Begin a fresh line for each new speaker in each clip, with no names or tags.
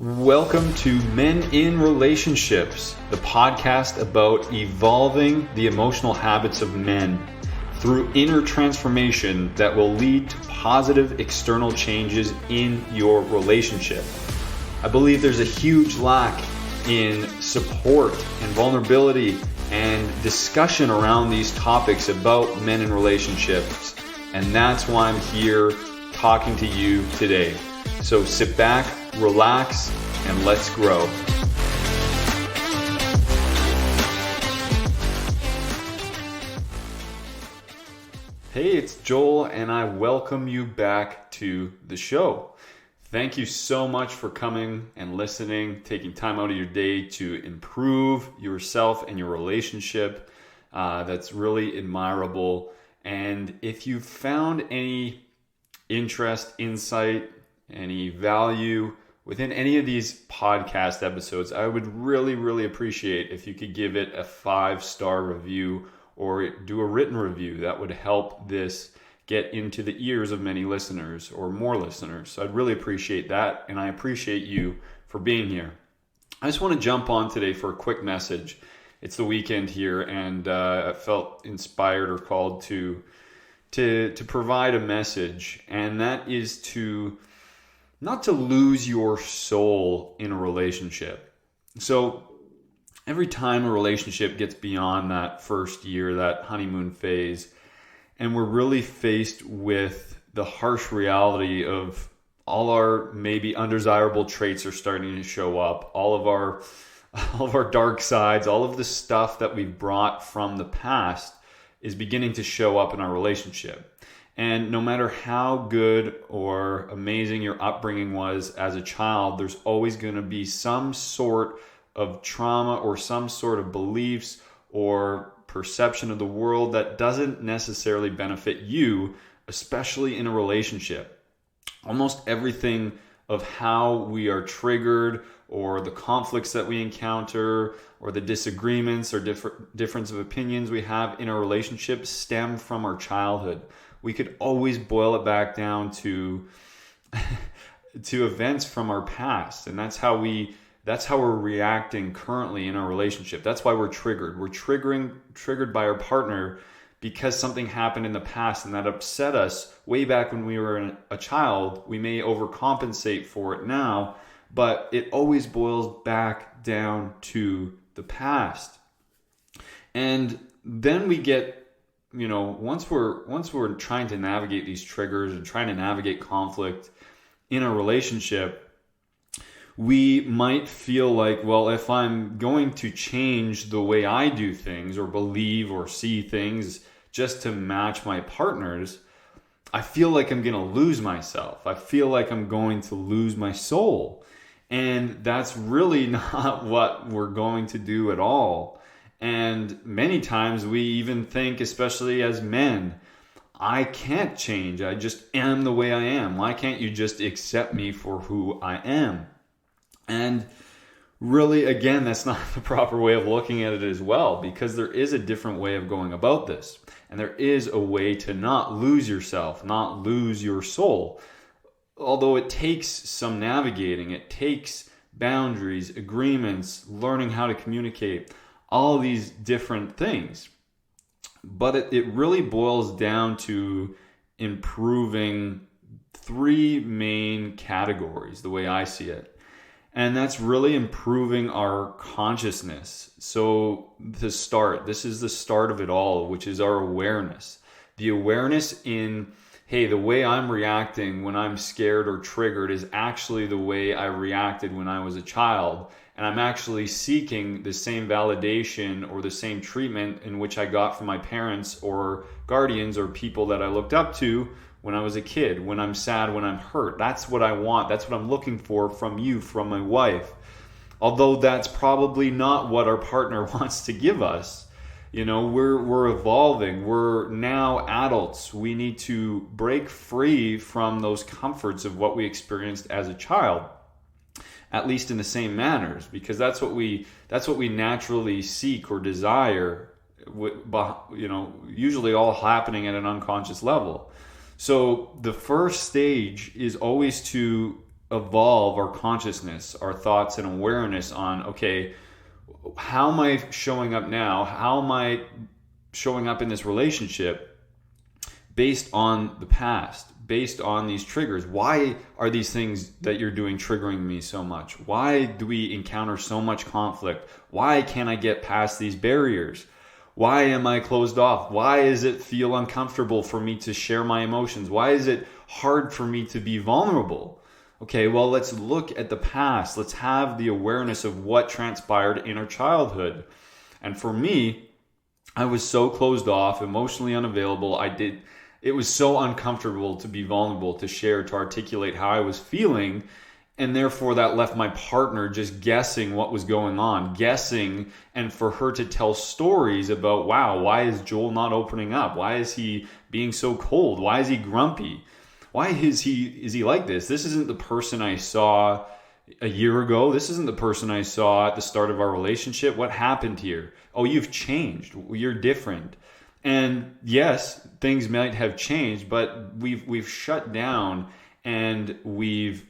Welcome to Men in Relationships, the podcast about evolving the emotional habits of men through inner transformation that will lead to positive external changes in your relationship. I believe there's a huge lack in support and vulnerability and discussion around these topics about men in relationships, and that's why I'm here talking to you today. So sit back, relax, and let's grow. Hey, it's Joel, and I welcome you back to the show. Thank you so much for coming and listening, taking time out of your day to improve yourself and your relationship. That's really admirable. And if you found any interest, insight, any value within any of these podcast episodes, I would really appreciate if you could give it a 5-star review or do a written review. That would help this get into the ears of many listeners or more listeners. So I'd really appreciate that, and I appreciate you for being here. I just want to jump on today for a quick message. It's the weekend here, and I felt inspired or called to provide a message, and that is to not to lose your soul in a relationship. So every time a relationship gets beyond that first year, that honeymoon phase, and we're really faced with the harsh reality of all our maybe undesirable traits are starting to show up, all of our dark sides, all of the stuff that we've brought from the past is beginning to show up in our relationship. And no matter how good or amazing your upbringing was as a child, there's always going to be some sort of trauma or some sort of beliefs or perception of the world that doesn't necessarily benefit you, especially in a relationship. Almost everything of how we are triggered, or the conflicts that we encounter, or the disagreements or difference of opinions we have in a relationship stem from our childhood. We could always boil it back down to events from our past, and that's how we're reacting currently in our relationship. That's why we're triggered. We're triggered by our partner because something happened in the past and that upset us way back when we were a child. We may overcompensate for it now, but it always boils back down to the past. And then we get, once we're trying to navigate these triggers and trying to navigate conflict in a relationship, we might feel like, well, if I'm going to change the way I do things or believe or see things just to match my partner's, I feel like I'm going to lose myself. I feel like I'm going to lose my soul. And that's really not what we're going to do at all. And many times we even think, especially as men, I can't change. I just am the way I am. Why can't you just accept me for who I am? And really, again, that's not the proper way of looking at it as well, because there is a different way of going about this. And there is a way to not lose yourself, not lose your soul. Although it takes some navigating, it takes boundaries, agreements, learning how to communicate, all these different things. But it really boils down to improving 3 main categories, the way I see it. And that's really improving our consciousness. So this is the start of it all, which is our awareness. The awareness in, hey, the way I'm reacting when I'm scared or triggered is actually the way I reacted when I was a child. And I'm actually seeking the same validation or the same treatment in which I got from my parents or guardians or people that I looked up to when I was a kid, when I'm sad, when I'm hurt. That's what I want. That's what I'm looking for from you, from my wife. Although that's probably not what our partner wants to give us. We're evolving. We're now adults. We need to break free from those comforts of what we experienced as a child, at least in the same manners, because that's what we naturally seek or desire. Usually all happening at an unconscious level. So the first stage is always to evolve our consciousness, our thoughts and awareness on, okay, how am I showing up now? How am I showing up in this relationship based on the past, based on these triggers? Why are these things that you're doing triggering me so much? Why do we encounter so much conflict? Why can't I get past these barriers? Why am I closed off? Why does it feel uncomfortable for me to share my emotions? Why is it hard for me to be vulnerable? Okay, well, let's look at the past. Let's have the awareness of what transpired in our childhood. And for me, I was so closed off, emotionally unavailable. It was so uncomfortable to be vulnerable, to share, to articulate how I was feeling. And therefore that left my partner just guessing what was going on, guessing, and for her to tell stories about, wow, why is Joel not opening up? Why is he being so cold? Why is he grumpy? Why is he like this? This isn't the person I saw a year ago. This isn't the person I saw at the start of our relationship. What happened here? Oh, you've changed. You're different. And yes, things might have changed, but we've shut down and we've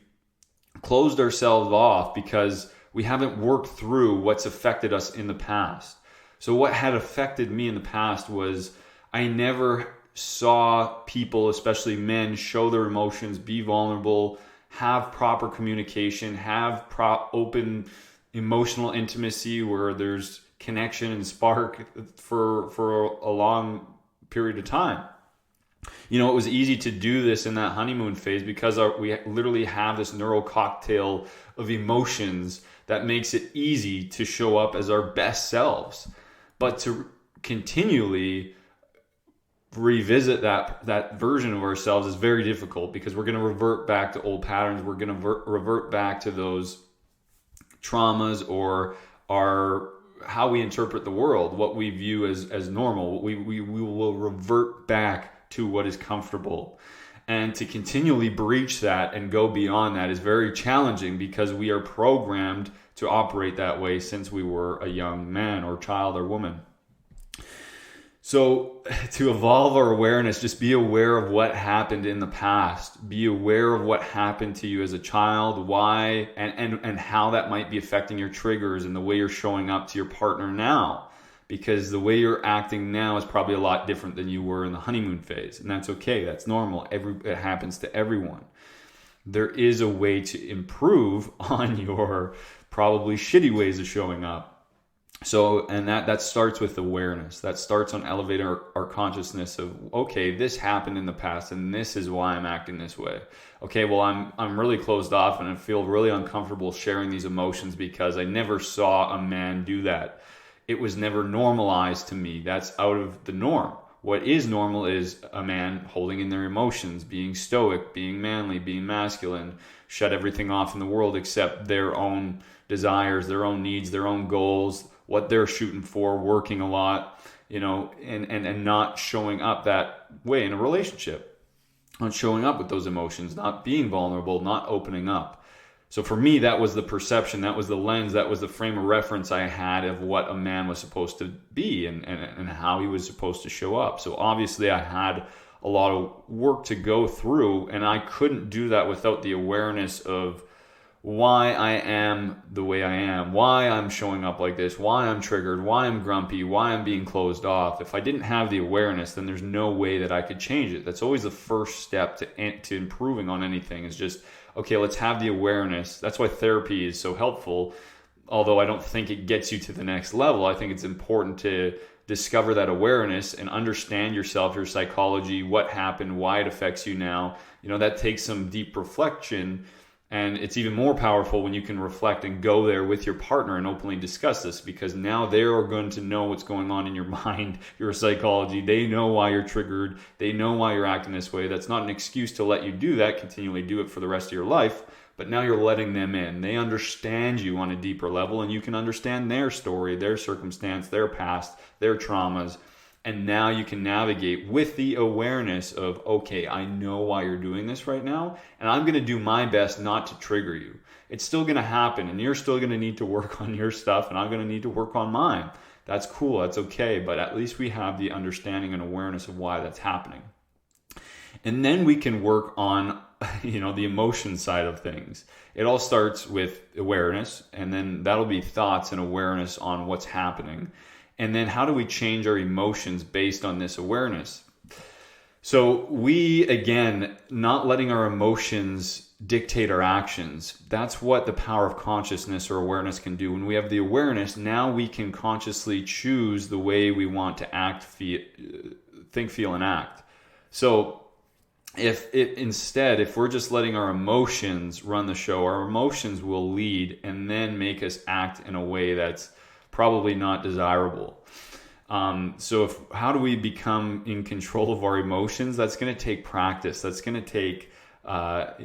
closed ourselves off because we haven't worked through what's affected us in the past. So what had affected me in the past was I never saw people, especially men, show their emotions, be vulnerable, have proper communication, have open emotional intimacy where there's connection and spark for a long period of time. You know, it was easy to do this in that honeymoon phase because we literally have this neural cocktail of emotions that makes it easy to show up as our best selves. But to continually revisit that version of ourselves is very difficult because we're going to revert back to old patterns. We're going to revert back to those traumas or how we interpret the world, what we view as normal. We will revert back to what is comfortable. And to continually breach that and go beyond that is very challenging because we are programmed to operate that way since we were a young man or child or woman. So to evolve our awareness, just be aware of what happened in the past. Be aware of what happened to you as a child, why, and how that might be affecting your triggers and the way you're showing up to your partner now. Because the way you're acting now is probably a lot different than you were in the honeymoon phase. And that's okay. That's normal. It happens to everyone. There is a way to improve on your probably shitty ways of showing up. So, and that starts with awareness. That starts on elevating our consciousness of, okay, this happened in the past and this is why I'm acting this way. Okay, well, I'm really closed off and I feel really uncomfortable sharing these emotions because I never saw a man do that. It was never normalized to me. That's out of the norm. What is normal is a man holding in their emotions, being stoic, being manly, being masculine, shut everything off in the world except their own desires, their own needs, their own goals, what they're shooting for, working a lot, you know, and not showing up that way in a relationship, not showing up with those emotions, not being vulnerable, not opening up. So for me, that was the perception, that was the lens, that was the frame of reference I had of what a man was supposed to be and how he was supposed to show up. So obviously I had a lot of work to go through, and I couldn't do that without the awareness of why I am the way I am, why I'm showing up like this, why I'm triggered, why I'm grumpy, why I'm being closed off. If I didn't have the awareness, then there's no way that I could change it. That's always the first step to improving on anything, is just, okay, let's have the awareness. That's why therapy is so helpful. Although I don't think it gets you to the next level, I think it's important to discover that awareness and understand yourself, your psychology, what happened, why it affects you now. You know, that takes some deep reflection. And it's even more powerful when you can reflect and go there with your partner and openly discuss this, because now they are going to know what's going on in your mind, your psychology. They know why you're triggered. They know why you're acting this way. That's not an excuse to let you do that, continually do it for the rest of your life. But now you're letting them in. They understand you on a deeper level, and you can understand their story, their circumstance, their past, their traumas. And now you can navigate with the awareness of, okay, I know why you're doing this right now, and I'm going to do my best not to trigger you. It's still going to happen, and you're still going to need to work on your stuff, and I'm going to need to work on mine. That's cool. That's okay. But at least we have the understanding and awareness of why that's happening. And then we can work on the emotion side of things. It all starts with awareness, and then that'll be thoughts and awareness on what's happening. And then how do we change our emotions based on this awareness? So we, again, not letting our emotions dictate our actions. That's what the power of consciousness or awareness can do. When we have the awareness, now we can consciously choose the way we want to act, think, feel, and act. So if we're just letting our emotions run the show, our emotions will lead and then make us act in a way that's probably not desirable. So how do we become in control of our emotions? That's going to take practice. That's going to take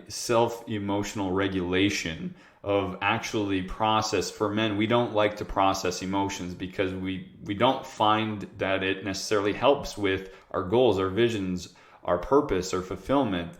self-emotional regulation of actually process. For men, we don't like to process emotions because we don't find that it necessarily helps with our goals, our visions, our purpose, our fulfillment.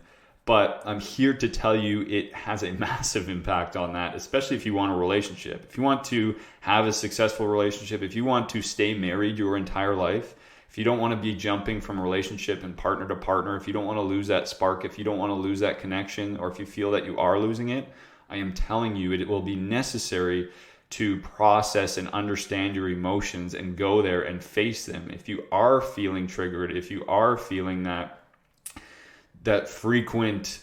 But I'm here to tell you it has a massive impact on that, especially if you want a relationship. If you want to have a successful relationship, if you want to stay married your entire life, if you don't want to be jumping from relationship and partner to partner, if you don't want to lose that spark, if you don't want to lose that connection, or if you feel that you are losing it, I am telling you it will be necessary to process and understand your emotions and go there and face them. If you are feeling triggered, if you are feeling that frequent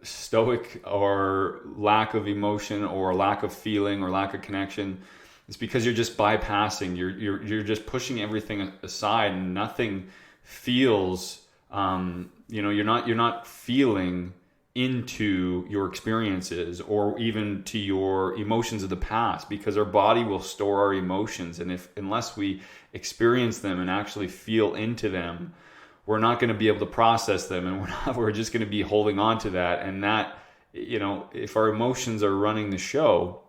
stoic or lack of emotion or lack of feeling or lack of connection, it's because you're just bypassing, you're just pushing everything aside, and nothing feels you're not feeling into your experiences or even to your emotions of the past, because our body will store our emotions, and unless we experience them and actually feel into them, we're not going to be able to process them, and we're just going to be holding on to that. And that, if our emotions are running the show,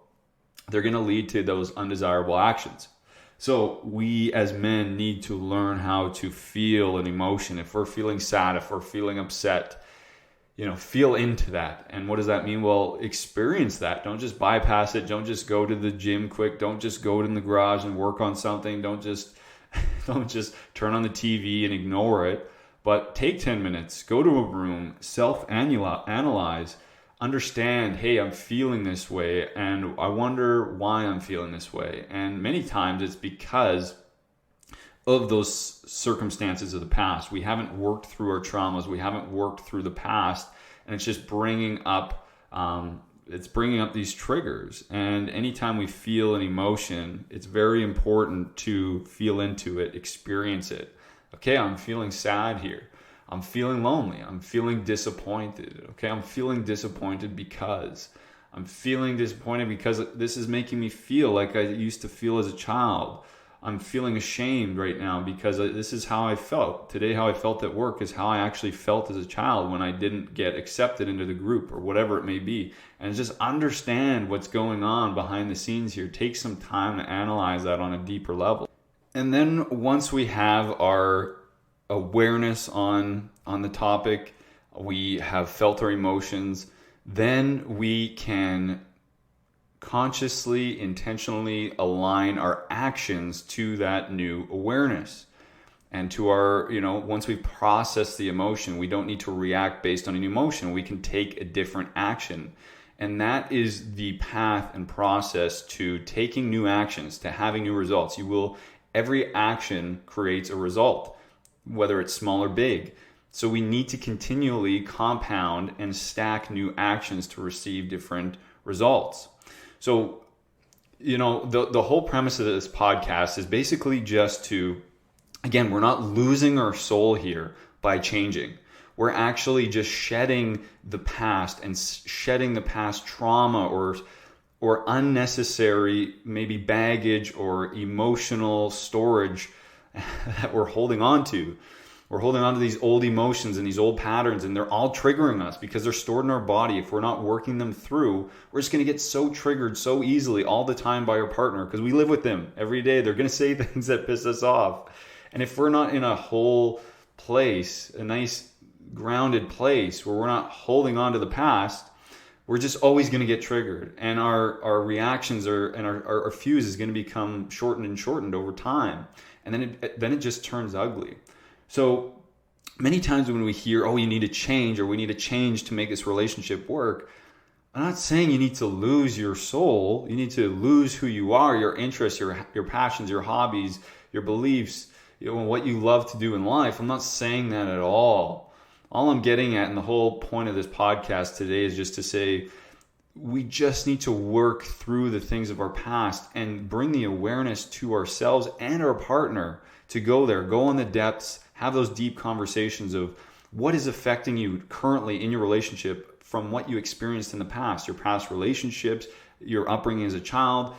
they're going to lead to those undesirable actions. So we as men need to learn how to feel an emotion. If we're feeling sad, if we're feeling upset, feel into that. And what does that mean? Well, experience that. Don't just bypass it. Don't just go to the gym quick. Don't just go in the garage and work on something. Don't just turn on the TV and ignore it, but take 10 minutes, go to a room, self-analyze, understand, hey, I'm feeling this way, and I wonder why I'm feeling this way. And many times it's because of those circumstances of the past. We haven't worked through our traumas. We haven't worked through the past, and it's just bringing up these triggers. And anytime we feel an emotion, it's very important to feel into it, experience it. Okay, I'm feeling sad here. I'm feeling lonely. I'm feeling disappointed. Okay, I'm feeling disappointed because this is making me feel like I used to feel as a child. I'm feeling ashamed right now because this is how I felt. Today, how I felt at work is how I actually felt as a child when I didn't get accepted into the group or whatever it may be. And just understand what's going on behind the scenes here. Take some time to analyze that on a deeper level. And then once we have our awareness on the topic, we have felt our emotions, then we can consciously, intentionally align our actions to that new awareness. And to our, once we process the emotion, we don't need to react based on an emotion. We can take a different action. And that is the path and process to taking new actions, to having new results. Every action creates a result, whether it's small or big. So we need to continually compound and stack new actions to receive different results. So, the whole premise of this podcast is basically just to, again, we're not losing our soul here by changing. We're actually just shedding the past and shedding the past trauma or unnecessary maybe baggage or emotional storage that we're holding on to. We're holding on to these old emotions and these old patterns, and they're all triggering us because they're stored in our body. If we're not working them through, we're just going to get so triggered so easily all the time by our partner because we live with them every day. They're going to say things that piss us off. And if we're not in a whole place, a nice grounded place where we're not holding on to the past, we're just always going to get triggered. And our reactions and our fuse is going to become shortened over time. And then it just turns ugly. So many times when we hear, oh, you need to change, or we need to change to make this relationship work, I'm not saying you need to lose your soul. You need to lose who you are, your interests, your passions, your hobbies, your beliefs, what you love to do in life. I'm not saying that at all. All I'm getting at, and the whole point of this podcast today, is just to say we just need to work through the things of our past and bring the awareness to ourselves and our partner to go there, go in the depths, have those deep conversations of what is affecting you currently in your relationship from what you experienced in the past, your past relationships, your upbringing as a child,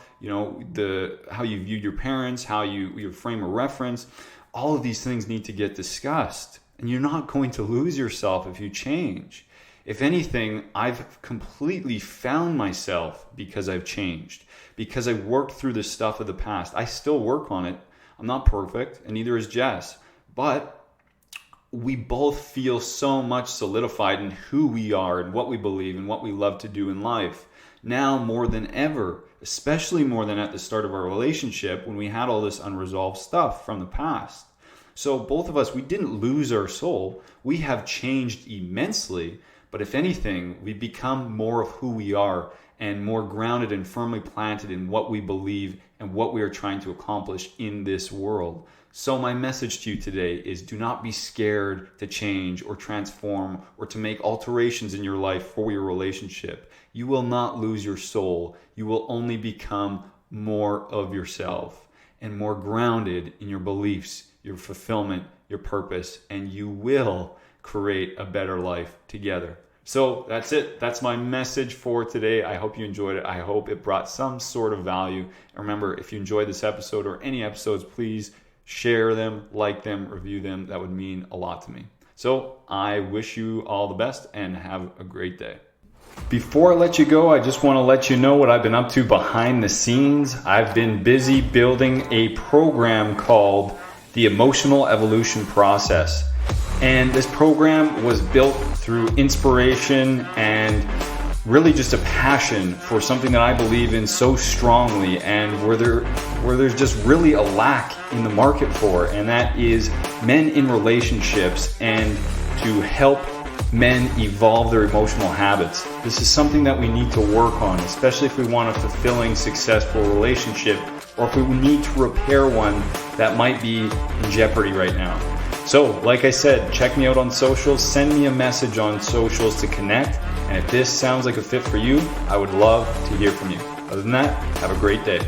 how you viewed your parents, how your frame of reference. All of these things need to get discussed. And you're not going to lose yourself if you change. If anything, I've completely found myself because I've changed, because I worked through the stuff of the past. I still work on it. I'm not perfect, and neither is Jess. But we both feel so much solidified in who we are and what we believe and what we love to do in life. Now more than ever, especially more than at the start of our relationship when we had all this unresolved stuff from the past. So both of us, we didn't lose our soul. We have changed immensely. But if anything, we've become more of who we are and more grounded and firmly planted in what we believe and what we are trying to accomplish in this world. So my message to you today is, do not be scared to change or transform or to make alterations in your life for your relationship. You will not lose your soul. You will only become more of yourself and more grounded in your beliefs, your fulfillment, your purpose, and you will create a better life together. So that's it. That's my message for today. I hope you enjoyed it. I hope it brought some sort of value. And remember, if you enjoyed this episode or any episodes, please share them, like them, review them. That would mean a lot to me. So I wish you all the best and have a great day. Before I let you go, I just want to let you know what I've been up to behind the scenes. I've been busy building a program called the Emotional Evolution Process. And this program was built through inspiration and really just a passion for something that I believe in so strongly, and where there's just really a lack in the market for, and that is men in relationships and to help men evolve their emotional habits. This is something that we need to work on, especially if we want a fulfilling, successful relationship, or if we need to repair one that might be in jeopardy right now. So, like I said, check me out on socials, send me a message on socials to connect, and if this sounds like a fit for you, I would love to hear from you. Other than that, have a great day.